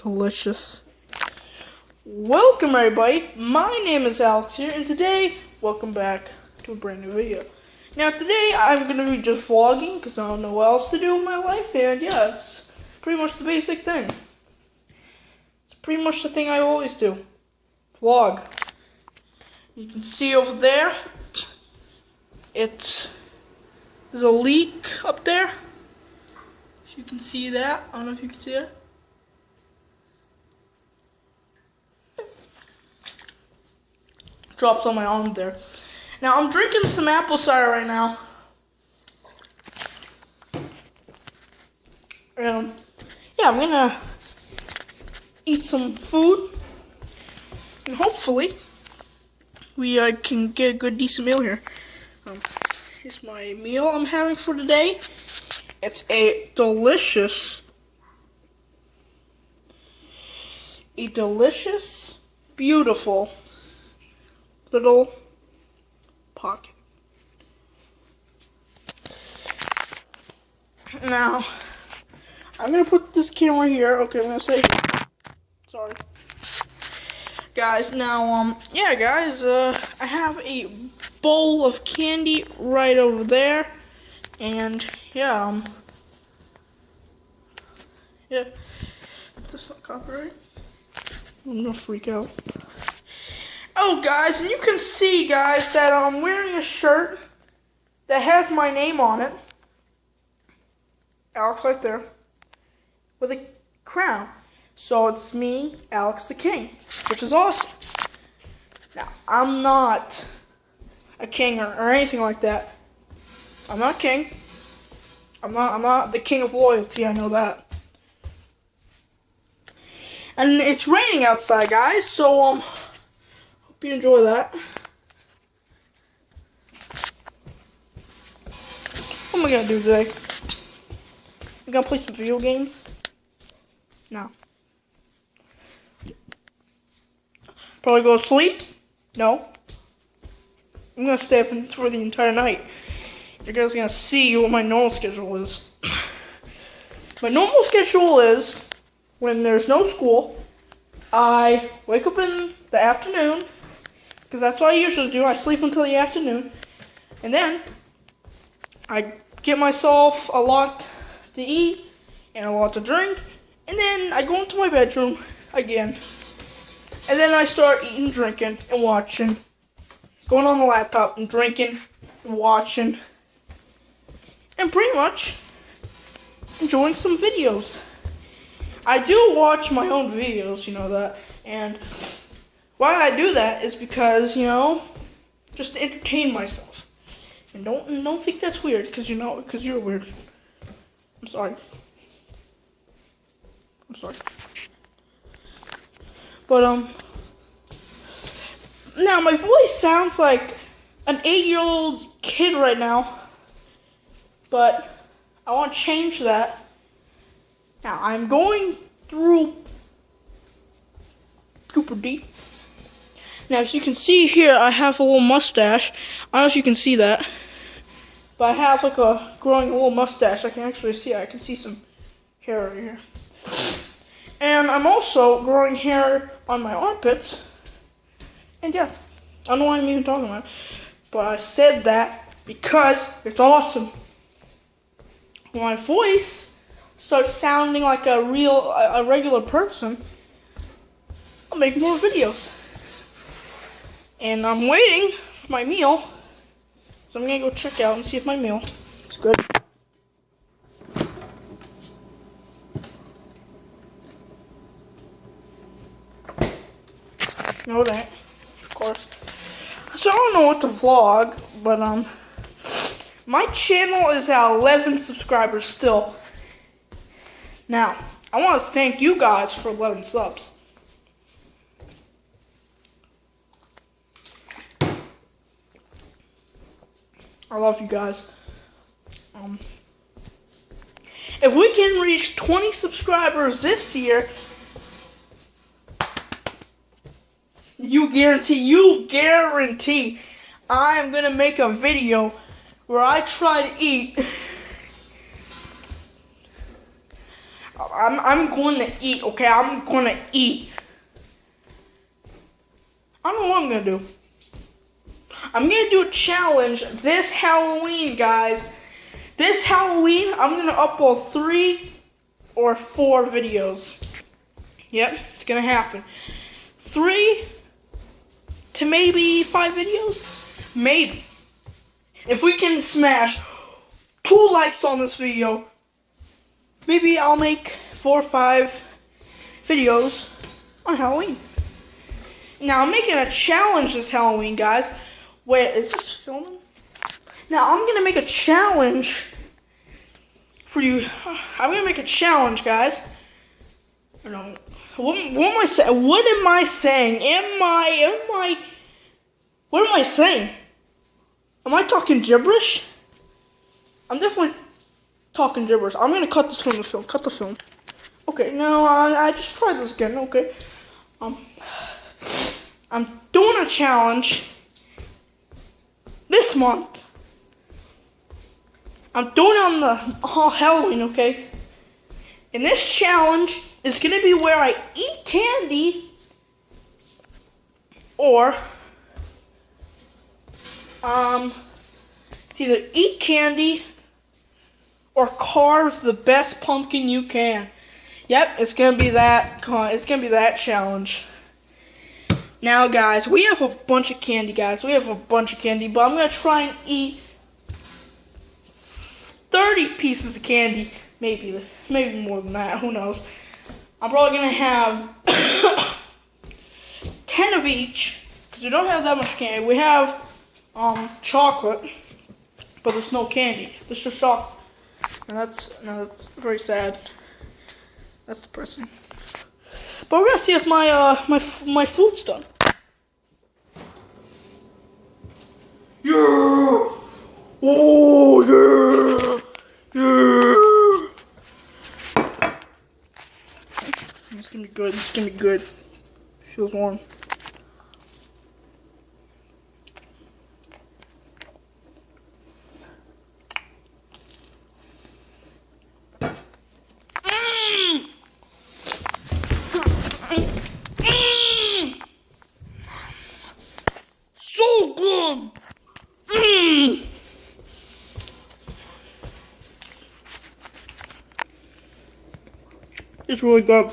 Delicious. Welcome everybody, my name is Alex here, and today, welcome back to a brand new video. Now today, I'm going to be just vlogging, because I don't know what else to do in my life, and yes, pretty much the basic thing. It's pretty much the thing I always do. Vlog. You can see over there, there's a leak up there. If you can see that, I don't know if you can see it. Dropped on my arm there. Now I'm drinking some apple cider right now. Yeah, I'm gonna eat some food, and hopefully we can get a good decent meal here. Here's my meal I'm having for today. It's a delicious, beautiful little pocket. Now, I'm gonna put this camera here. Okay, I'm gonna say, sorry, guys. Now, yeah, guys, I have a bowl of candy right over there, and yeah, yeah, is this not copyright? I'm gonna freak out. Oh, guys, and you can see, guys, that I'm wearing a shirt that has my name on it. Alex right there. With a crown. So it's me, Alex the King, which is awesome. Now, I'm not a king or anything like that. I'm not a king. I'm not the king of loyalty, I know that. And it's raining outside, guys, so hope you enjoy that. What am I gonna do today? I'm gonna play some video games. No. Probably go to sleep? No. I'm gonna stay up for the entire night. You guys are gonna see what my normal schedule is. My normal schedule is, when there's no school, I wake up in the afternoon, because that's what I usually do. I sleep until the afternoon, and then I get myself a lot to eat and a lot to drink, and then I go into my bedroom again, and then I start eating, drinking, and watching, going on the laptop and drinking and watching, and pretty much enjoying some videos. I do watch my own videos, you know that, and why I do that is because, you know, just to entertain myself. And don't think that's weird, because you're weird. I'm sorry. But now my voice sounds like an 8-year-old kid right now, but I want to change that. Now, I'm going through puberty. Now, as you can see here, I have a little mustache. I don't know if you can see that, but I have like growing a little mustache. I can actually see it. I can see some hair right here. And I'm also growing hair on my armpits. And yeah, I don't know why I'm even talking about it, but I said that because it's awesome. When my voice starts sounding like a regular person, I'll make more videos. And I'm waiting for my meal, so I'm gonna go check out and see if my meal is good. No, that, of course. So I don't know what to vlog, but my channel is at 11 subscribers still. Now, I want to thank you guys for 11 subs. I love you guys. If we can reach 20 subscribers this year, you guarantee I'm gonna make a video where I try to eat I'm going to eat, okay? I'm going to eat. I don't know what I'm going to do. I'm going to do a challenge this Halloween, guys. This Halloween, I'm going to upload 3 or 4 videos. Yep, it's going to happen. 3 to maybe 5 videos? Maybe. If we can smash 2 likes on this video, maybe I'll make 4 or 5 videos on Halloween. Now, I'm making a challenge this Halloween, guys. Wait, is this filming? Now, I'm going to make a challenge for you. I'm going to make a challenge, guys. I don't know. What am I saying? What am I saying? What am I saying? Am I talking gibberish? I'm definitely talking gibberish. I'm going to cut this from the film. Cut the film. Okay, now I just tried this again. Okay. I'm doing a challenge this month. I'm doing it on the Halloween, okay? And this challenge is going to be where I eat candy or it's either eat candy or carve the best pumpkin you can. Yep, it's going to be that. It's going to be that challenge. Now, guys, we have a bunch of candy, guys. We have a bunch of candy, but I'm going to try and eat 30 pieces of candy. Maybe more than that. Who knows? I'm probably going to have 10 of each, because we don't have that much candy. We have chocolate, but there's no candy. It's just chocolate. And that's very sad. That's depressing. But we're gonna see if my food's done. Yeah! Oh yeah! Yeah! It's gonna be good. It's gonna be good. Feels warm. So good. It's really good.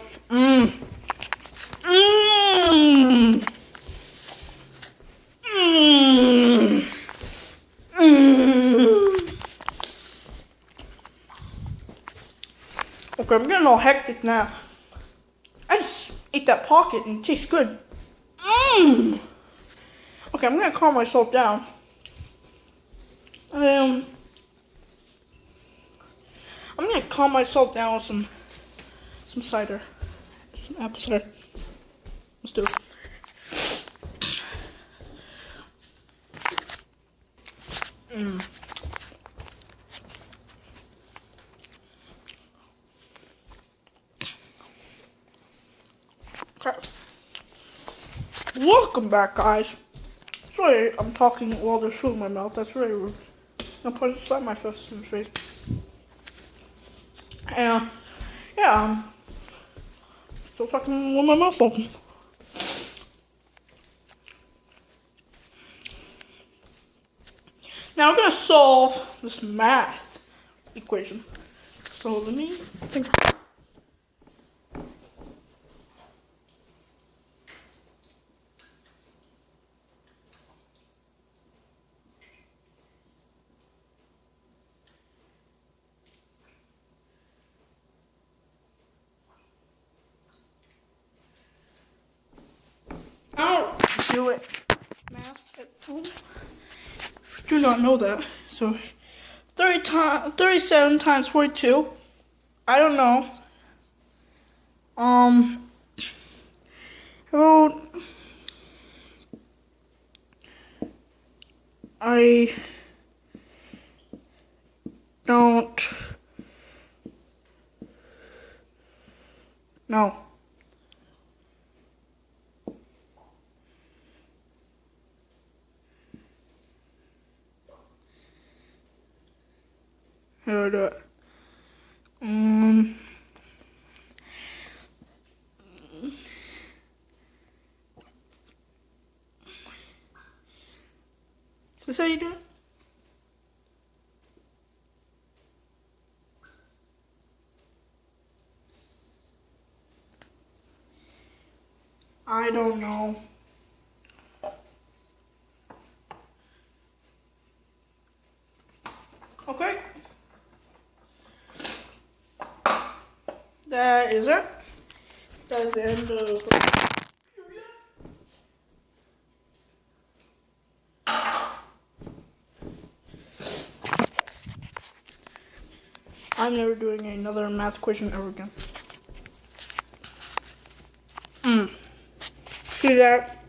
Okay, I'm getting all hectic now. I just ate that pocket and it tastes good. Okay, I'm gonna calm myself down. I'm gonna calm myself down with some cider, some apple cider. Let's do it. Okay. Welcome back, guys. Sorry, I'm talking while there's food in my mouth. That's really rude. I'm putting slap my fist in his face. And yeah, still talking with my mouth open. Now we're gonna solve this math equation. So let me think. I don't do it math at home. Do not know that. So 37 times 42. I don't know. How about I don't know. How do I do it? say you did? I don't know. Okay. That is it. That is the end of the I'm never doing another math question ever again. See that?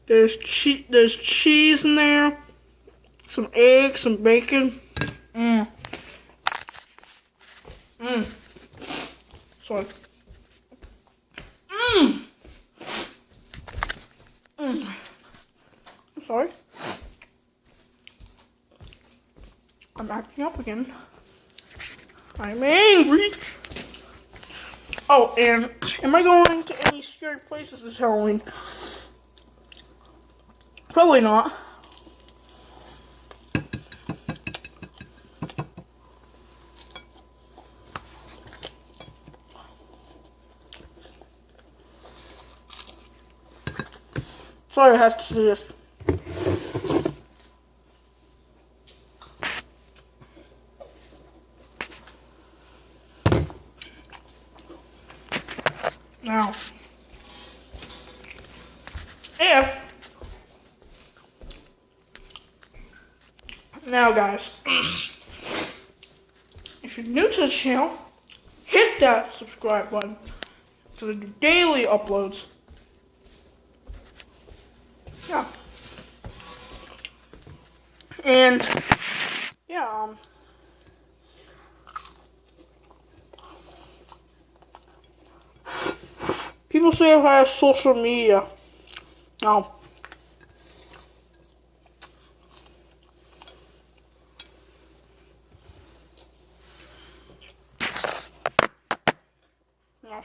There's cheese in there, some eggs, some bacon. Sorry. I'm sorry. I'm acting up again. I'm angry. Oh, and am I going to any scary places this Halloween? Probably not. Sorry I have to do this. Now, now guys, if you're new to the channel, hit that subscribe button because I do daily uploads. Yeah. And, yeah, people say if I have social media. No. No.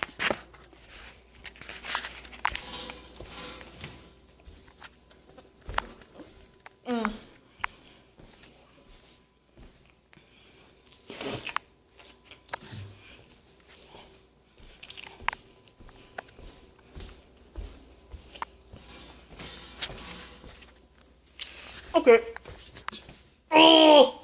Okay. Oh!